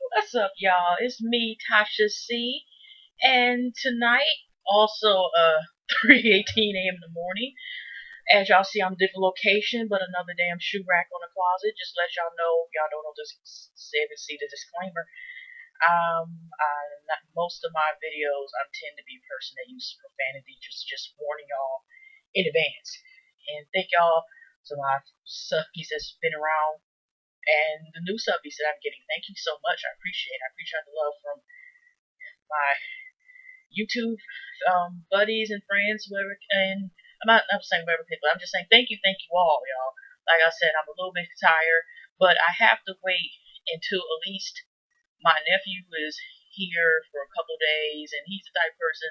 What's up, y'all? It's me, Tasha C. And tonight, also 3:18 a.m. in the morning. As y'all see, I'm different location, but another damn shoe rack on the closet. Just let y'all don't know this. See the disclaimer. Most of my videos, I tend to be a person that uses profanity. Just warning y'all in advance. And thank y'all to my subbies that's been around and the new subbies that I'm getting. Thank you so much. I appreciate it. I appreciate the love from my YouTube buddies and friends, whoever. And I'm saying whoever people. I'm just saying thank you all, y'all. Like I said, I'm a little bit tired, but I have to wait until at least my nephew is here for a couple days, and he's the type of person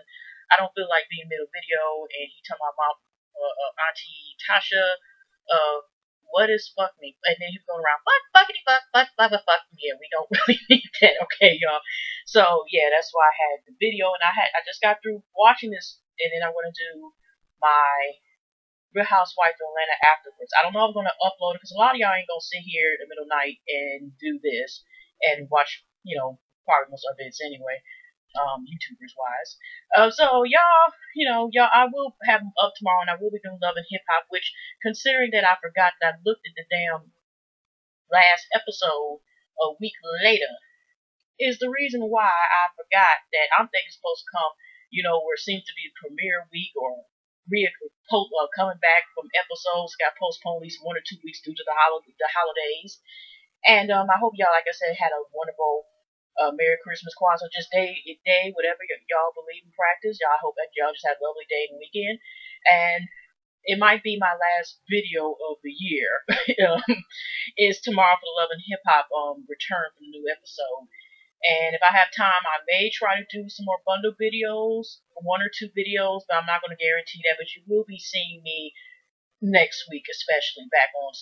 I don't feel like being middle video, and he told my mom, Auntie Tasha, uh, what is fuck me? And then he's going around fuckity fuck. Yeah, we don't really need that, okay, y'all. So yeah, that's why I had the video, and I just got through watching this, and then I'm gonna do my Real Housewife of Atlanta afterwards. I don't know if I'm gonna upload it because a lot of y'all ain't gonna sit here in the middle of the night and do this and watch, probably most of it anyway, YouTubers wise. So y'all, I will have them up tomorrow, and I will be doing Love and Hip Hop. Which, considering that I forgot that I looked at the damn last episode a week later, is the reason why I forgot that I'm thinking it's supposed to come, where it seems to be the premiere week or coming back from episodes got postponed at least 1 or 2 weeks due to the holidays. And I hope y'all, like I said, had a wonderful Merry Christmas, Kwanzaa, just day, whatever y'all believe in practice. Y'all, I hope that y'all just had a lovely day and weekend. And it might be my last video of the year. Is tomorrow for the Love and Hip Hop return for the new episode. And if I have time, I may try to do some more bundle videos, 1 or 2 videos, but I'm not going to guarantee that. But you will be seeing me next week, especially back on,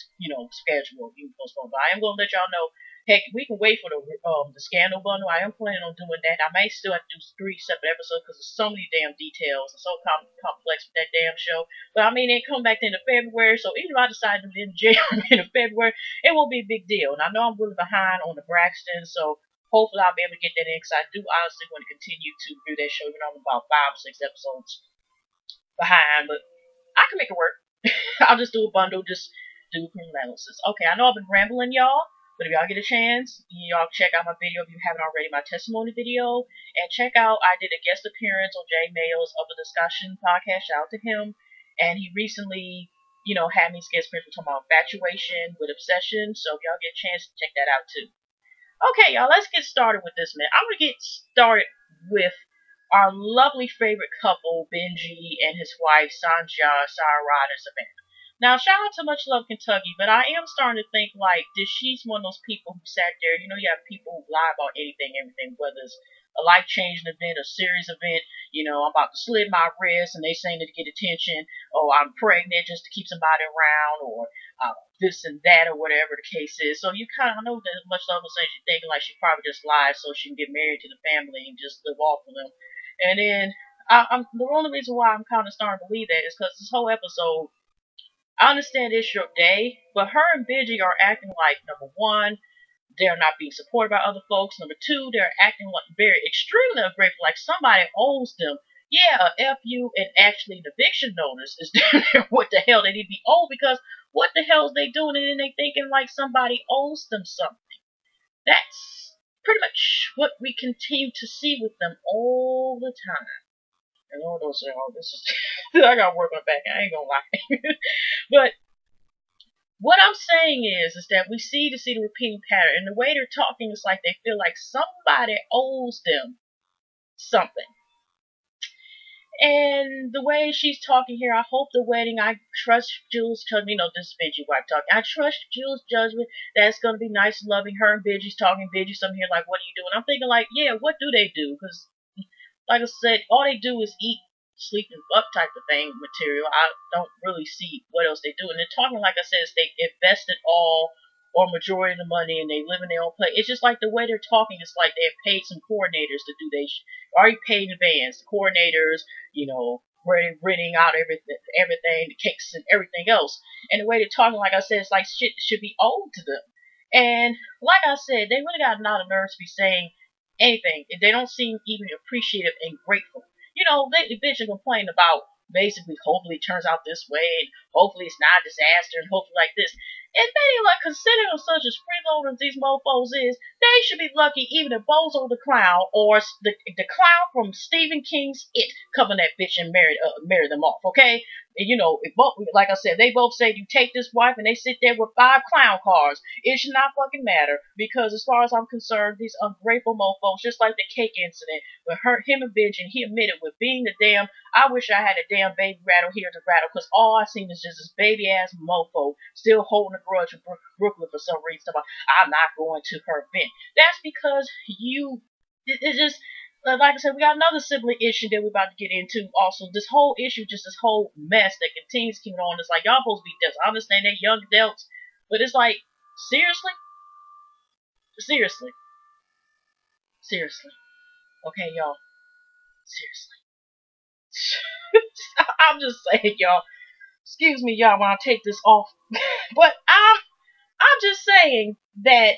schedule. But I am going to let y'all know. Heck, we can wait for the scandal bundle. I am planning on doing that. I may still have to do 3 separate episodes because there's so many damn details and so complex with that damn show. But I mean, it come back into February, so even if I decide to do it in January and February, it won't be a big deal. And I know I'm really behind on the Braxton, so hopefully I'll be able to get that in because I do honestly want to continue to do that show. Even though I'm about 5 or 6 episodes behind, but I can make it work. I'll just do a bundle, just do criminal analysis. Okay, I know I've been rambling, y'all, but if y'all get a chance, y'all check out my video if you haven't already, my testimony video, and check out, I did a guest appearance on Jay Mayo's Upper Discussion podcast. Shout out to him. And he recently, had me guest appearance talking about infatuation with obsession. So if y'all get a chance, check that out too. Okay, y'all, let's get started with this, man. I'm gonna get started with our lovely favorite couple, Benji and his wife, Sanja, Sarah Rod, and Savannah. Now, shout out to Much Love Kentucky, but I am starting to think, like, she's one of those people who sat there, you have people who lie about anything, everything, whether it's a life-changing event, a serious event, I'm about to slit my wrist, and they saying it to get attention, or I'm pregnant just to keep somebody around, or this and that, or whatever the case is. So you kind of know that Much Love was saying she's thinking like she probably just lied so she can get married to the family and just live off of them. And then the only reason why I'm kind of starting to believe that is because this whole episode, I understand it's your day, but her and Benji are acting like, number one, they're not being supported by other folks. Number two, they're acting like very extremely ungrateful, like somebody owes them. Yeah, a FU and actually an eviction notice is there. What the hell they need to be owed, because what the hell is they doing? And then they thinking like somebody owes them something. That's pretty much what we continue to see with them all the time. And all those say, oh, this is I gotta work on back. I ain't gonna lie. But what I'm saying is that we see the repeating pattern, and the way they're talking is like they feel like somebody owes them something. And the way she's talking here, I hope the wedding, I trust Jules' judgment, this is Benji wife talking, I trust Jules' judgment that's going to be nice and loving. Her and Benji's talking, Benji's something here like, what are you doing? I'm thinking like, yeah, what do they do? Because, like I said, all they do is eat, sleep, and fuck type of thing material. I don't really see what else they do. And they're talking, like I said, is they invested all or majority of the money and they live in their own place. It's just like the way they're talking, it's like they've paid some coordinators to do they already paid in advance. The coordinators, renting out everything, the cakes and everything else. And the way they're talking, like I said, it's like shit should be owed to them. And like I said, they really got a lot of nerves to be saying anything. They don't seem even appreciative and grateful. They bitch and complain about basically hopefully it turns out this way and hopefully it's not a disaster and hopefully like this. If they like consider them such as freeloaders as these mofos is, they should be lucky even if Bozo the Clown or the clown from Stephen King's It coming that bitch and marry them off, okay? And, if both, like I said, they both say you take this wife and they sit there with 5 clown cars. It should not fucking matter because as far as I'm concerned, these ungrateful mofos, just like the cake incident, with him and Benji, and he admitted with being the damn, I wish I had a damn baby rattle here to rattle because all I seen is just this baby ass mofo still holding a grudge with Brooklyn for some reason. I'm not going to her event. That's because it's just, like I said, we got another sibling issue that we're about to get into. Also, this whole issue, just this whole mess that continues keeping on. It's like y'all supposed to be adults. I understand they're young adults, but it's like, seriously, seriously, seriously. Okay, y'all, seriously. I'm just saying, y'all. Excuse me, y'all, when I take this off, but I'm just saying that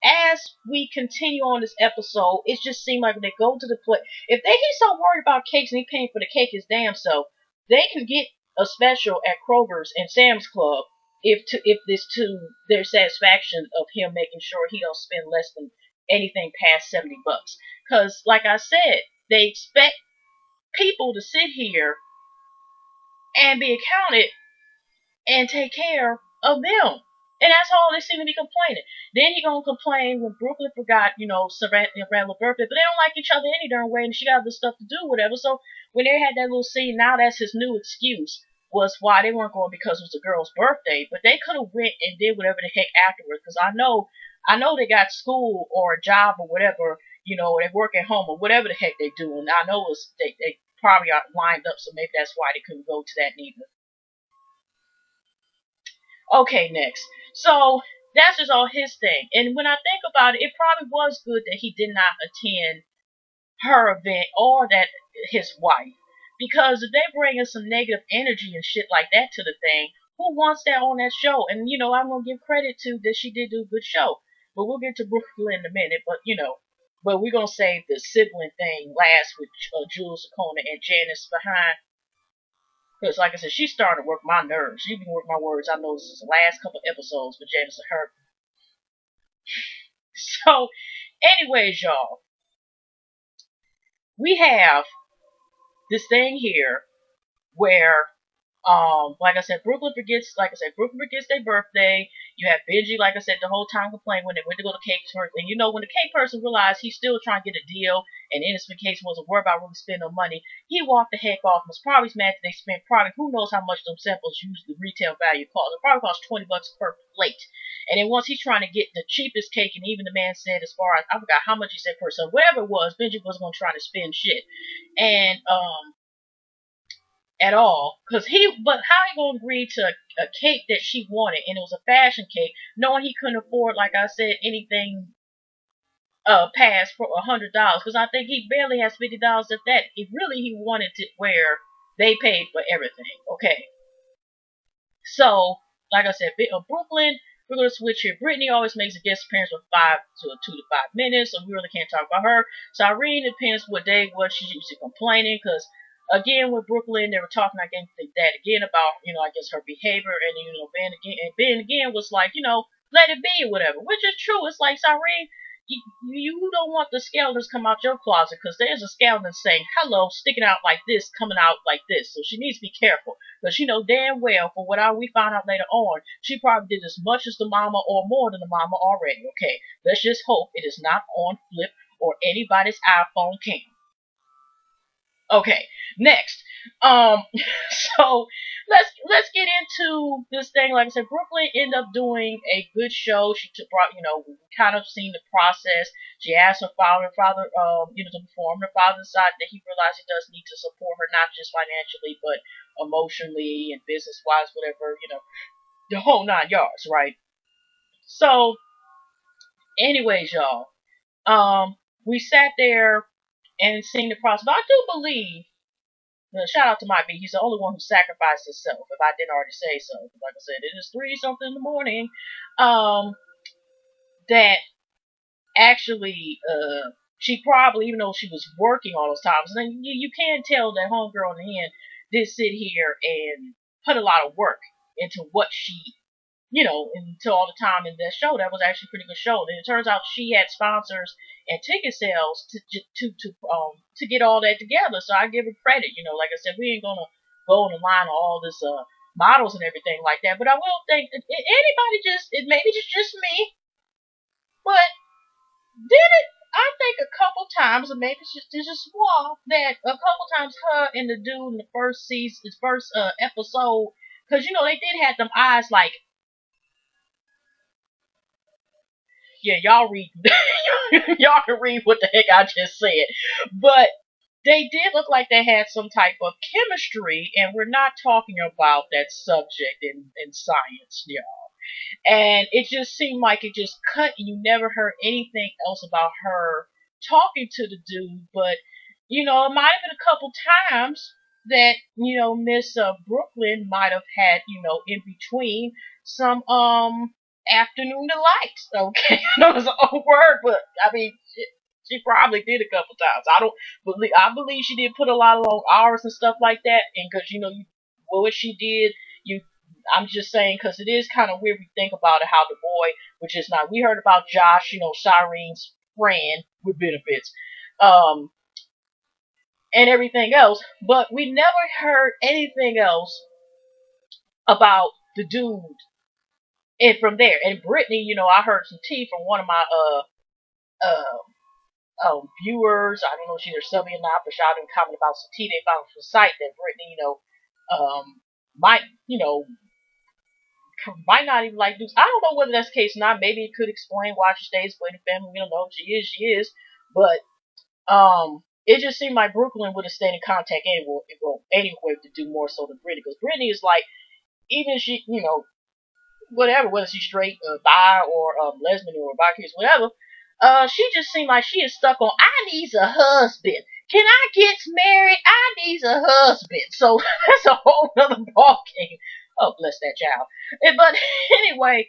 as we continue on this episode, it just seemed like when they go to the play, if he's so worried about cakes and he paying for the cake his damn self, they can get a special at Kroger's and Sam's Club if this to their satisfaction of him making sure he don't spend less than anything past $70. Cause like I said, they expect people to sit here and be accounted and take care of them. And that's all they seem to be complaining. Then he gonna complain when Brooklyn forgot, Randall's birthday, but they don't like each other any darn way, and she got other stuff to do, whatever. So when they had that little scene, now that's his new excuse was why they weren't going because it was the girl's birthday. But they could have went and did whatever the heck afterwards, because I know they got school or a job or whatever, or they work at home or whatever the heck they do. And I know they probably are lined up, so maybe that's why they couldn't go to that neither. Okay, next. So that's just all his thing. And when I think about it, it probably was good that he did not attend her event or that his wife. Because if they bring in some negative energy and shit like that to the thing, who wants that on that show? And I'm gonna give credit to that she did do a good show. But we'll get to Brooklyn in a minute. But we're gonna save the sibling thing last with Jules Sakona and Janice behind. Because, like I said, she's starting to work my nerves. She's been working my words. I know this is the last couple episodes with Janice and her. So, anyways, y'all, we have this thing here where like I said, Brooklyn forgets their birthday. You have Benji, like I said, the whole time complaining when they went to go to cake first. And when the cake person realized he's still trying to get a deal and Innocent Case wasn't worried about really spending no money, he walked the heck off and was probably mad that they spent probably who knows how much them samples usually retail value cost. It probably cost $20 per plate. And then once he's trying to get the cheapest cake, and even the man said as far as I forgot how much he said per so whatever it was, Benji wasn't gonna try to spend shit. And at all, but how he gonna agree to a cake that she wanted, and it was a fashion cake, knowing he couldn't afford, like I said, anything past for $100, because I think he barely has $50 at that. If really he wanted to where they paid for everything, okay. So, like I said, Brooklyn, we're gonna switch here. Brittany always makes a guest appearance with 2 to 5 minutes, so we really can't talk about her. So Irene depends what day was she's usually complaining, because again, with Brooklyn, they were talking again that again about, I guess her behavior, and Ben again was like, let it be or whatever, which is true. It's like, Cyrene, you don't want the skeletons come out your closet, because there's a skeleton saying hello, sticking out like this, coming out like this. So she needs to be careful, because she know damn well, for what we found out later on, she probably did as much as the mama or more than the mama already. Okay, let's just hope it is not on Flip or anybody's iPhone cam. Okay, next. So let's get into this thing. Like I said, Brooklyn ended up doing a good show. She brought, kind of seen the process. She asked her father, to perform. Her father decided that he realized he does need to support her, not just financially, but emotionally and business wise, whatever, the whole 9 yards, right? So, anyways, y'all, we sat there and seen the process. But I do believe, shout out to Mike B, he's the only one who sacrificed himself, if I didn't already say so. Like I said, it is 3 something in the morning. that actually, she probably, even though she was working all those times, and you can tell that homegirl in the end did sit here and put a lot of work into what she, into all the time in that show. That was actually a pretty good show. And it turns out she had sponsors and ticket sales to get all that together. So I give her credit. Like I said, we ain't gonna go on the line of all this models and everything like that. But I will think that anybody maybe just me, but did it? I think a couple times, or maybe it's just one, that a couple times her and the dude in the first season, his first episode, because they did have them eyes like, yeah, y'all read, y'all can read what the heck I just said, but they did look like they had some type of chemistry, and we're not talking about that subject in science, And it just seemed like it just cut, and you never heard anything else about her talking to the dude. But, it might have been a couple times that, Miss Brooklyn might have had, in between some afternoon delights. Okay, that was an old word, but I mean, she probably did a couple times. I believe she did put a lot of long hours and stuff like that, and because what she did, I'm just saying, because it is kind of weird if you think about it, how the boy, which is not, we heard about Josh, Cyrene's friend with benefits, and everything else, but we never heard anything else about the dude. And from there, and Brittany, I heard some tea from one of my viewers. I don't know if she's subbing or not, but she didn't comment about some tea they found from the site that Brittany, might, might not even like dudes. I don't know whether that's the case or not. Maybe it could explain why she stays with the family. We don't know. She is. But it just seemed like Brooklyn would have stayed in contact anyway to do more so than Brittany. Because Brittany is like, even if she, whatever, whether she's straight, bi, or lesbian, or bi-curious, whatever, she just seemed like she is stuck on, I needs a husband. Can I get married? I needs a husband. So that's a whole other ball game. Oh, bless that child. But anyway,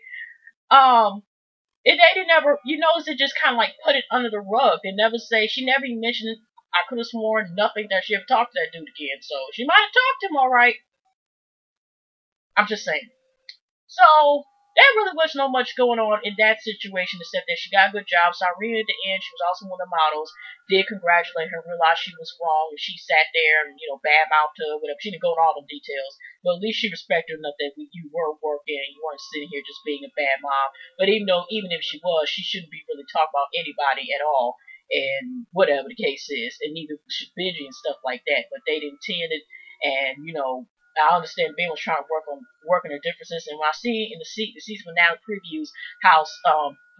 they didn't ever, notice it just kind of like put it under the rug. They never say, she never even mentioned it. I could have sworn nothing that she ever talked to that dude again. So she might have talked to him alright. I'm just saying. So, there really was no much going on in that situation except that she got a good job. Cyrene at the end, she was also one of the models, did congratulate her, realized she was wrong, and she sat there and, bad-mouthed her, whatever. She didn't go into all the details, but at least she respected enough that you were working and you weren't sitting here just being a bad mom. But even if she was, she shouldn't be really talking about anybody at all, and whatever the case is, and neither should Benji and stuff like that, but they didn't tend it, and, I understand Ben was trying to work on the differences, and when I see in the season finale previews how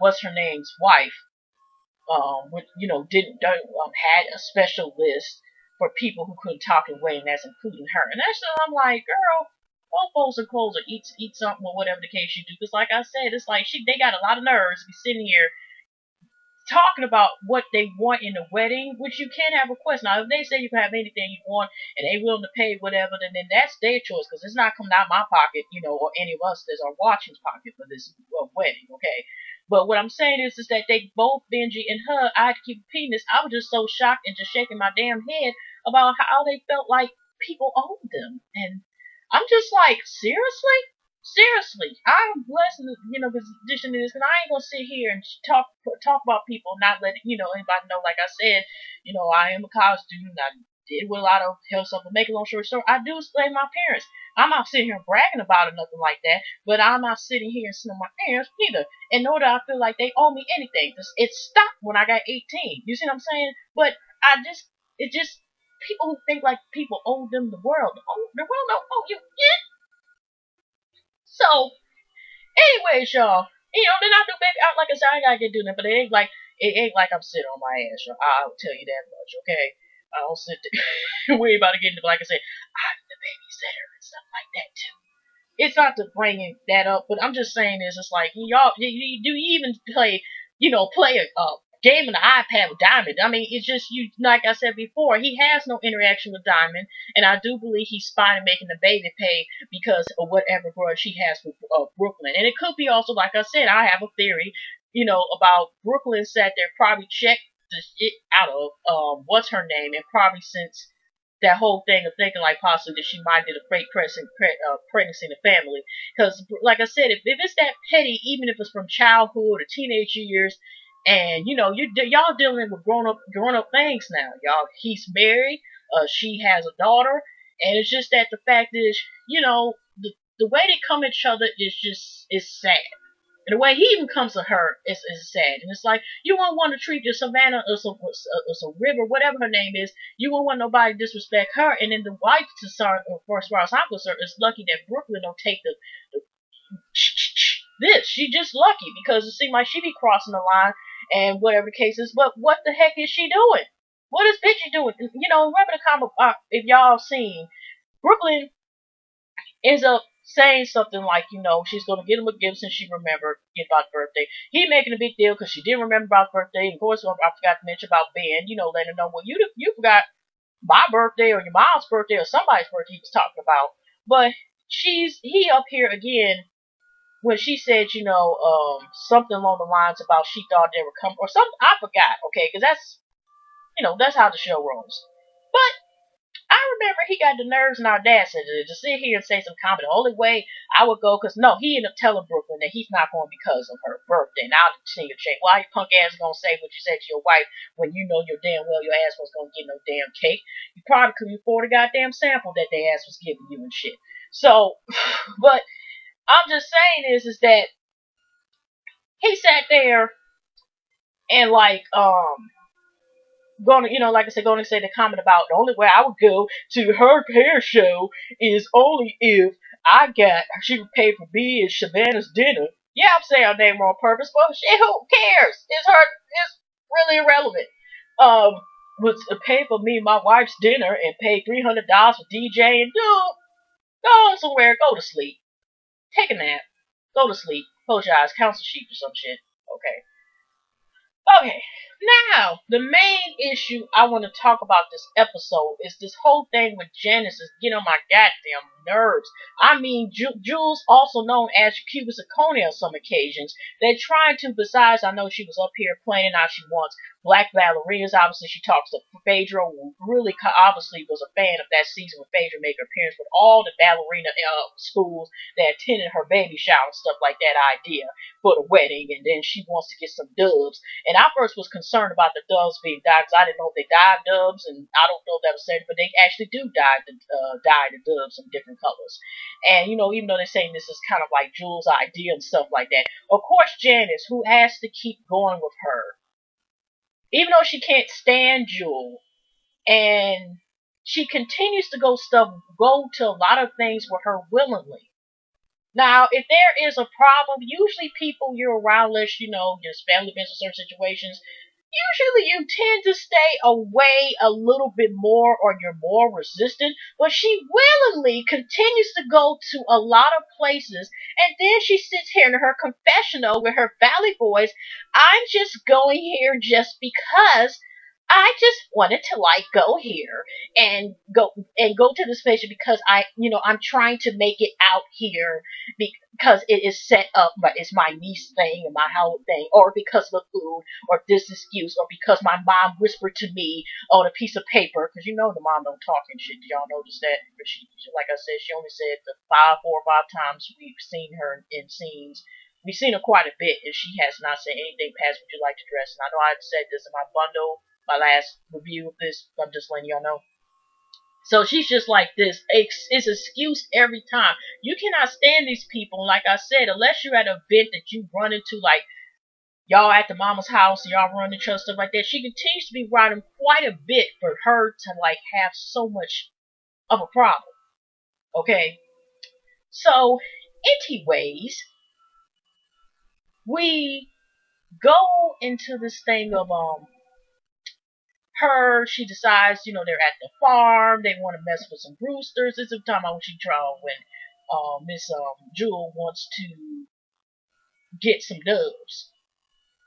what's her name's wife had a special list for people who couldn't talk and wait, and that's including her. And that's when I'm like, girl, both folds and clothes or eat something or whatever the case you do. Because like I said, it's like they got a lot of nerves to be sitting here talking about what they want in a wedding, which you can have requests. Now, if they say you can have anything you want and they willing to pay whatever, then that's their choice, because it's not coming out of my pocket, or any of us that are watching's pocket for this wedding, okay? But what I'm saying is that they both, Benji and her, I had to keep repeating this, I was just so shocked and just shaking my damn head about how they felt like people owed them. And I'm just like, seriously? Seriously, I'm blessed in position to this, and I ain't gonna sit here and talk about people, not letting anybody know. Like I said, I am a college student. I did with a lot of health stuff. But make a long story short, I do blame my parents. I'm not sitting here bragging about it, nothing like that. But I'm not sitting here and sitting on my parents neither. And nor do I feel like they owe me anything. It stopped when I got 18. You see what I'm saying? But it just people who think like people owe them the world. The world don't owe you shit. So, anyways, y'all, then I do baby out like I said, I gotta get doing it, but it ain't like I'm sitting on my ass, y'all. I'll tell you that much, okay? I don't sit there. We ain't about to get into, like I said, I'm the babysitter and stuff like that too. It's not to bring that up, but I'm just saying this. It's like y'all, do you even play a game on the iPad with Diamond? I mean, it's just like I said before, he has no interaction with Diamond, and I do believe he's spying making the baby pay because of whatever grudge he has with Brooklyn. And it could be also, like I said, I have a theory about Brooklyn sat there, probably checked the shit out of what's her name, and probably since that whole thing of thinking like possibly that she might did a fake pregnancy in the family. Because like I said, if it's that petty, even if it's from childhood or teenage years, and y'all dealing with grown up things now. Y'all, he's married, she has a daughter, and it's just that the fact is, the way they come at each other is sad. And the way he even comes to her is sad. And it's like, you won't want to treat your Savannah or some River, whatever her name is, you won't want nobody to disrespect her. And then the wife, as far as I'm concerned, is lucky that Brooklyn don't take the this. She just lucky because it seemed like she be crossing the line and whatever the case is. But what the heck is she doing? What is Bitchy doing? Remember the comic, if y'all seen, Brooklyn ends up saying something like, she's going to get him a gift since she remembered about the birthday. He making a big deal because she didn't remember about the birthday. And of course, I forgot to mention about Ben, letting her know, well, you forgot my birthday or your mom's birthday or somebody's birthday he was talking about. But he up here again when she said, something along the lines about she thought they were coming or something. I forgot, okay, because that's how the show rolls. But I remember he got the nerves and audacity to sit here and say some comment. The only way I would go, because no, he ended up telling Brooklyn that he's not going because of her birthday. Now I'm seeing a check. Why your punk ass gonna say what you said to your wife when you know your damn well your ass was gonna get no damn cake? You probably couldn't afford a goddamn sample that their ass was giving you and shit. So, but I'm just saying is that he sat there and like I said, going to say the comment about the only way I would go to her hair show is only if she would pay for me and Savannah's dinner. Yeah, I'm saying her name on purpose, but shit, who cares? It's really irrelevant. Was to pay for me and my wife's dinner and pay $300 for DJ and dude, go somewhere, go to sleep. Take a nap. Go to sleep. Close your eyes, count some sheep or some shit. Okay, now, the main issue I want to talk about this episode is this whole thing with Janice is getting on my goddamn nerves. I mean, Jules, also known as Cuba Zirconia on some occasions, they're trying to, besides, I know she was up here playing out she wants black ballerinas. Obviously, she talks to Phaedra, who really obviously was a fan of that season when Phaedra made her appearance with all the ballerina schools that attended her baby shower and stuff like that idea for the wedding, and then she wants to get some dubs. And I first was concerned about the dubs being dyed because I didn't know if they dyed dubs, and I don't know if that was said, but they actually do dye the dubs in different colors. And even though they're saying this is kind of like Jules' idea and stuff like that, of course Janice, who has to keep going with her, even though she can't stand Jewel, and she continues to go to a lot of things with her willingly. Now, if there is a problem, usually people you're around, unless just family business or certain situations, usually you tend to stay away a little bit more or you're more resistant, but she willingly continues to go to a lot of places, and then she sits here in her confessional with her valley voice, I'm just going here just because I just wanted to go here and go to this place because I'm trying to make it out here because it is set up, but it's my niece thing and my how thing, or because of the food, or this excuse, or because my mom whispered to me on a piece of paper, because the mom don't talk and shit. Did y'all notice that? She, like I said, she only said the 4 or 5 times we've seen her in scenes. We've seen her quite a bit, and she has not said anything past would you like to dress. And I know I said this in my bundle, my last review of this, I'm just letting y'all know. So she's just like this. It's excuse every time. You cannot stand these people. Like I said, unless you're at an event that you run into, like y'all at the mama's house, y'all run into stuff like that. She continues to be riding quite a bit for her to have so much of a problem. Okay. So, anyways, we go into this thing of she decides, they're at the farm, they want to mess with some roosters. This is the time when she tried when Miss Jewel wants to get some doves.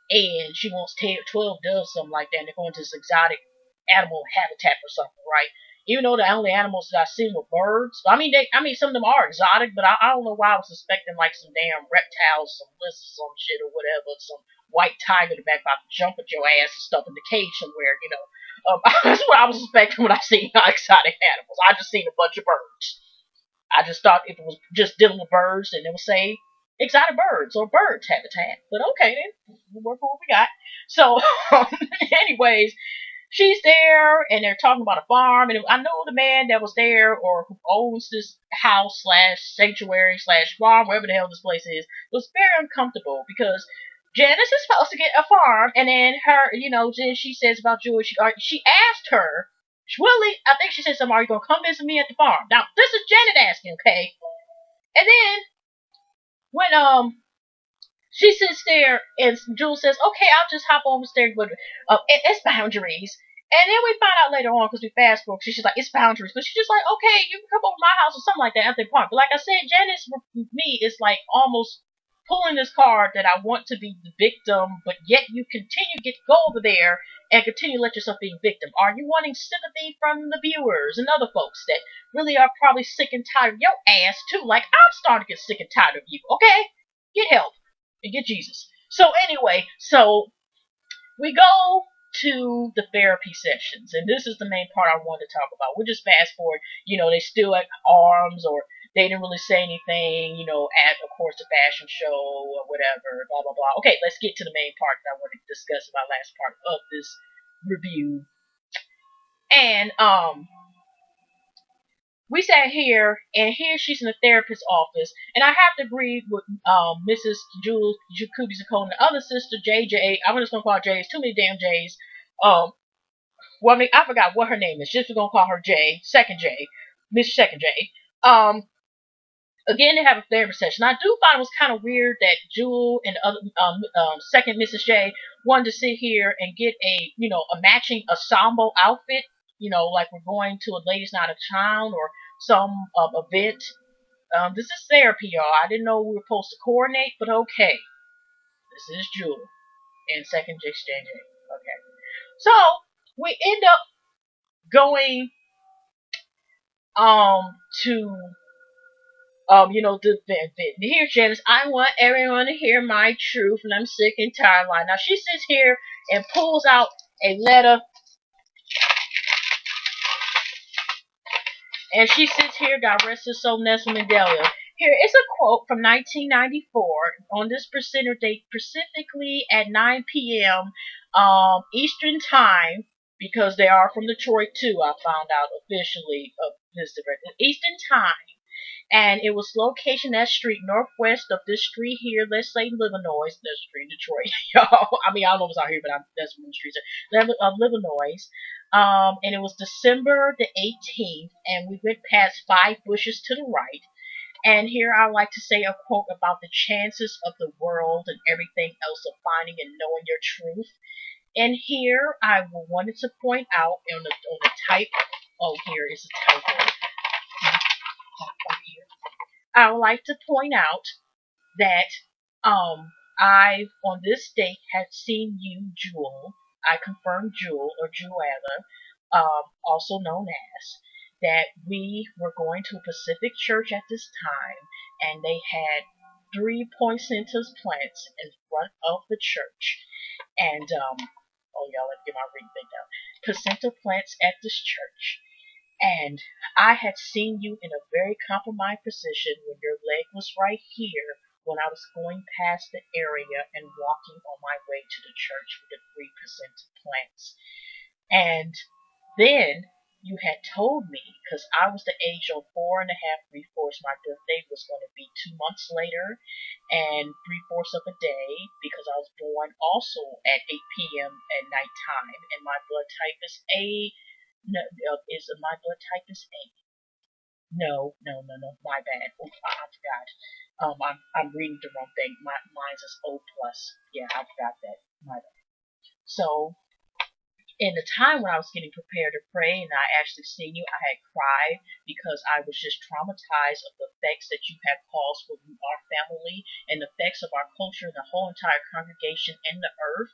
And she wants 12 doves, something like that, and they're going to this exotic animal habitat or something, right? Even though the only animals that I've seen were birds. I mean, some of them are exotic, but I don't know why I was suspecting some damn reptiles, some lizards, some shit or whatever, some white tiger in the back about to jump at your ass and stuff in the cage somewhere, you know. That's what I was expecting when I seen exotic animals. I just seen a bunch of birds. I just thought if it was just dealing with birds, then it would say exotic birds or birds habitat. But okay, then we'll work with what we got. So, anyways, she's there and they're talking about a farm, and I know the man that was there or who owns this house slash sanctuary slash farm, wherever the hell this place is, was very uncomfortable because Janice is supposed to get a farm, and then her, you know, then she says about Julie, she asked her, Willie, I think she said something, are you gonna come visit me at the farm? Now this is Janet asking, okay? And then when she sits there and Jules says, okay, I'll just hop on the stairs, but it's boundaries. And then we find out later on, because we fast forward, she's just like, it's boundaries. But she's just like, okay, you can come over to my house or something like that at the park. But like I said, Janice, with me, is like almost pulling this card that I want to be the victim, but yet you continue to go over there and continue to let yourself be a victim. Are you wanting sympathy from the viewers and other folks that really are probably sick and tired of your ass too? Like, I'm starting to get sick and tired of you, okay? Get help and get Jesus. So anyway, so we go to the therapy sessions, and this is the main part I wanted to talk about. We'll just fast forward. You know, they still at arms, or they didn't really say anything, you know, at, of course, the fashion show or whatever, blah, blah, blah. Okay, let's get to the main part that I want to discuss, my last part of this review. And, we sat here, and here she's in the therapist's office, and I have to agree with Mrs. Jules Jacoby Zacone, the other sister, JJ. I'm just gonna call her J. It's too many damn J's. Well, I mean, I forgot what her name is. Just we're gonna call her J, second J, Miss Second J. Again, they have a therapy session. I do find it was kind of weird that Jewel and the other second Mrs. J wanted to sit here and get a, you know, a matching ensemble outfit. You know, like we're going to a ladies' night of town or some event. This is therapy, y'all. I didn't know we were supposed to coordinate, but okay. This is Jewel and second J. Okay. So we end up going to you know, the event. Here, Janice, I want everyone to hear my truth, and I'm sick and tired. Now she sits here and pulls out a letter. And she sits here, God rest her soul, Nelson Mandela. Here is a quote from 1994 on this presenter date, specifically at 9 p.m. Eastern Time, because they are from Detroit too. I found out officially of this Eastern Time, and it was location that street northwest of this street here. Let's say Illinois. There's a street in Detroit, y'all. I mean, I don't know what's out here, but that's one of the streets. Illinois. And it was December the 18th, and we went past 5 bushes to the right. And here I like to say a quote about the chances of the world and everything else of finding and knowing your truth. And here I wanted to point out on the type. Oh, here is a typo. I would like to point out that I on this date had seen you, Jewel. I confirmed Jewel or Jewella, also known as, that we were going to a Pacific church at this time, and they had 3 poinsettia plants in front of the church. And, oh, y'all, let me get my ring thing down. Placenta plants at this church. And I had seen you in a very compromised position when your leg was right here when I was going past the area and walking on my way to the church with the 3 placenta plants. And then you had told me, because I was the age of 4 1/2, 3/4. My birthday was going to be 2 months later, and 3/4 of a day, because I was born also at 8 p.m. at nighttime, and my blood type is A. No, my blood type is A. No, my bad. Oh, I forgot. I'm reading the wrong thing. Mine's is O+. Yeah, I forgot that. My bad. So, in the time when I was getting prepared to pray and I actually seen you, I had cried because I was just traumatized of the effects that you have caused for our family and the effects of our culture and the whole entire congregation and the earth.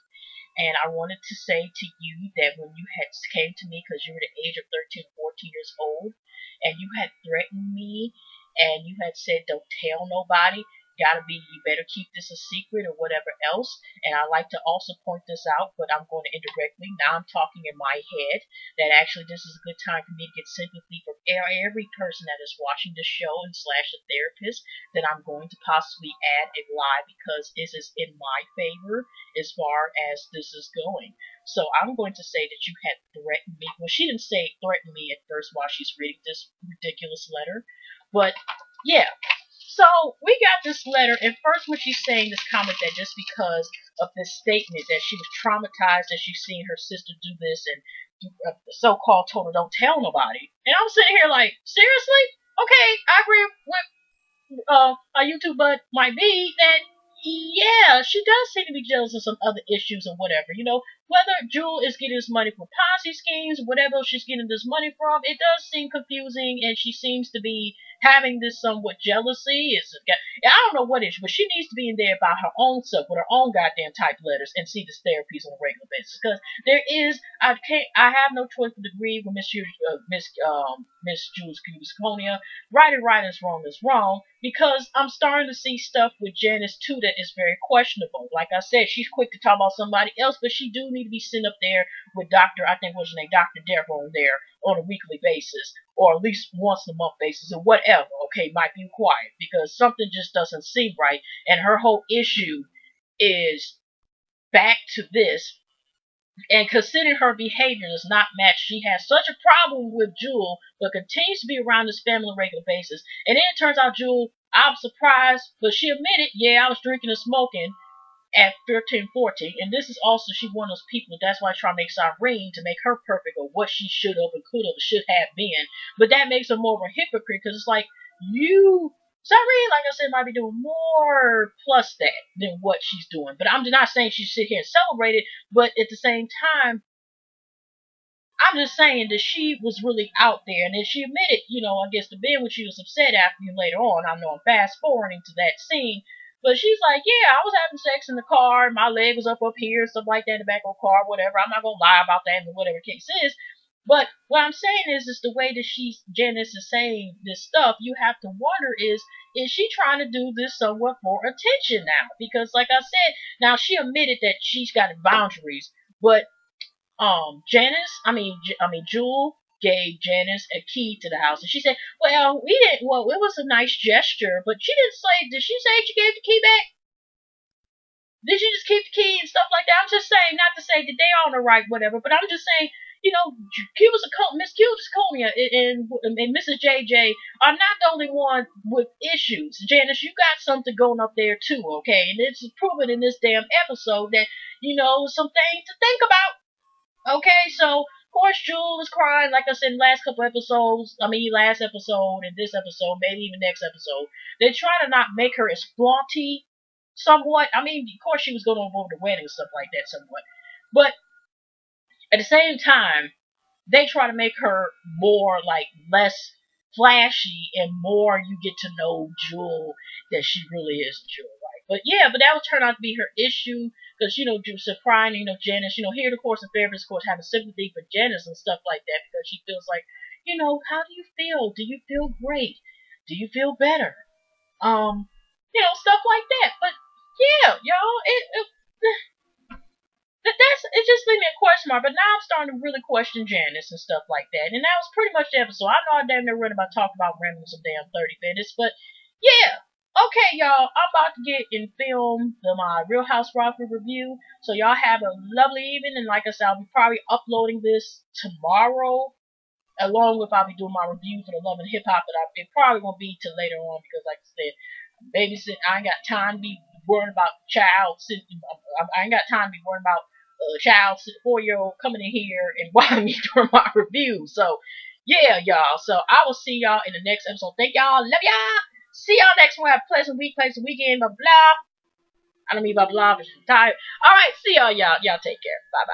And I wanted to say to you that when you had came to me, because you were the age of 13, 14 years old, and you had threatened me, and you had said, don't tell nobody, you better keep this a secret or whatever else. And I like to also point this out, but I'm going to indirectly. Now I'm talking in my head that actually this is a good time for me to get sympathy from every person that is watching the show and slash the therapist, that I'm going to possibly add a lie because this is in my favor as far as this is going. So I'm going to say that you had threatened me. Well, she didn't say threaten me at first while she's reading this ridiculous letter, but yeah. So we got this letter, and first when she's saying this comment that just because of this statement that she was traumatized that she's seen her sister do this, and so-called told her don't tell nobody. And I'm sitting here like, seriously? Okay, I agree with a YouTube bud might be that, yeah, she does seem to be jealous of some other issues or whatever. You know, whether Jewel is getting this money from Ponzi schemes, whatever she's getting this money from, it does seem confusing, and she seems to be having this somewhat jealousy. I don't know what it is, but she needs to be in there by her own self with her own goddamn type letters and see this therapist on a regular basis. Because I have no choice but to agree with Miss Jules Cusconia. Right is right, is wrong. Because I'm starting to see stuff with Janice too that is very questionable. Like I said, she's quick to talk about somebody else, but she do need to be sitting up there with I think what's her name, Dr. Deborah on there on a weekly basis, or at least once a month basis, or whatever. Okay, might be quiet because something just doesn't seem right, and her whole issue is back to this. And considering her behavior does not match, she has such a problem with Jewel, but continues to be around this family on a regular basis. And then it turns out Jewel, I'm surprised, but she admitted, yeah, I was drinking and smoking at 13, 14. And this is also, she's one of those people, that's why I try to make Cyrene to make her perfect of what she should have and could have and should have been. But that makes her more of a hypocrite, because it's like, Cyrene, like I said, might be doing more plus that than what she's doing. But I'm not saying she should sit here and celebrate it, but at the same time, I'm just saying that she was really out there, and then she admitted, I guess to Ben when she was upset after you later on. I know I'm fast forwarding to that scene, but she's like, yeah, I was having sex in the car, and my leg was up here, stuff like that in the back of the car, whatever. I'm not gonna lie about that, and whatever the case is. But what I'm saying is the way that Janice is saying this stuff, you have to wonder is she trying to do this somewhat for attention now? Because like I said, now she admitted that she's got boundaries, but Jewel gave Janice a key to the house, and she said, well, it was a nice gesture, but did she say she gave the key back? Did she just keep the key and stuff like that? I'm just saying, not to say that they are on the right, whatever, but I'm just saying, Miss Cusconia and Mrs. JJ are not the only one with issues. Janice, you got something going up there too, okay? And it's proven in this damn episode that, some things to think about. Okay, so, of course, Jewel was crying, like I said in the last couple episodes, last episode and this episode, maybe even next episode. They try to not make her as flaunty somewhat. Of course she was going over the wedding and stuff like that somewhat. But at the same time, they try to make her more, less flashy and more you get to know Jewel that she really is Jewel, right? But yeah, that would turn out to be her issue, because, Jewel's crying, Janice, here, of course, the therapist, of course, having sympathy for Janice and stuff like that, because she feels like, how do you feel? Do you feel great? Do you feel better? Stuff like that. But yeah, y'all, it just leaves me a question mark. But now I'm starting to really question Janice and stuff like that. And that was pretty much the episode. I know I damn near run about talking about random some damn 30 minutes, but yeah. Okay, y'all, I'm about to get and film my Real Housewives review. So y'all have a lovely evening, and like I said, I'll be probably uploading this tomorrow, along with I'll be doing my review for the Love and Hip Hop, but it probably won't be till later on, because like I said, babysitting, I ain't got time to be worried about I ain't got time to be worried about a child 4-year-old coming in here and watching me during my review. So yeah, y'all. So I will see y'all in the next episode. Thank y'all. Love y'all. See y'all next one. Have a pleasant week, pleasant weekend, blah blah. I don't mean blah blah, because I'm tired. Alright, see y'all. Y'all take care. Bye bye.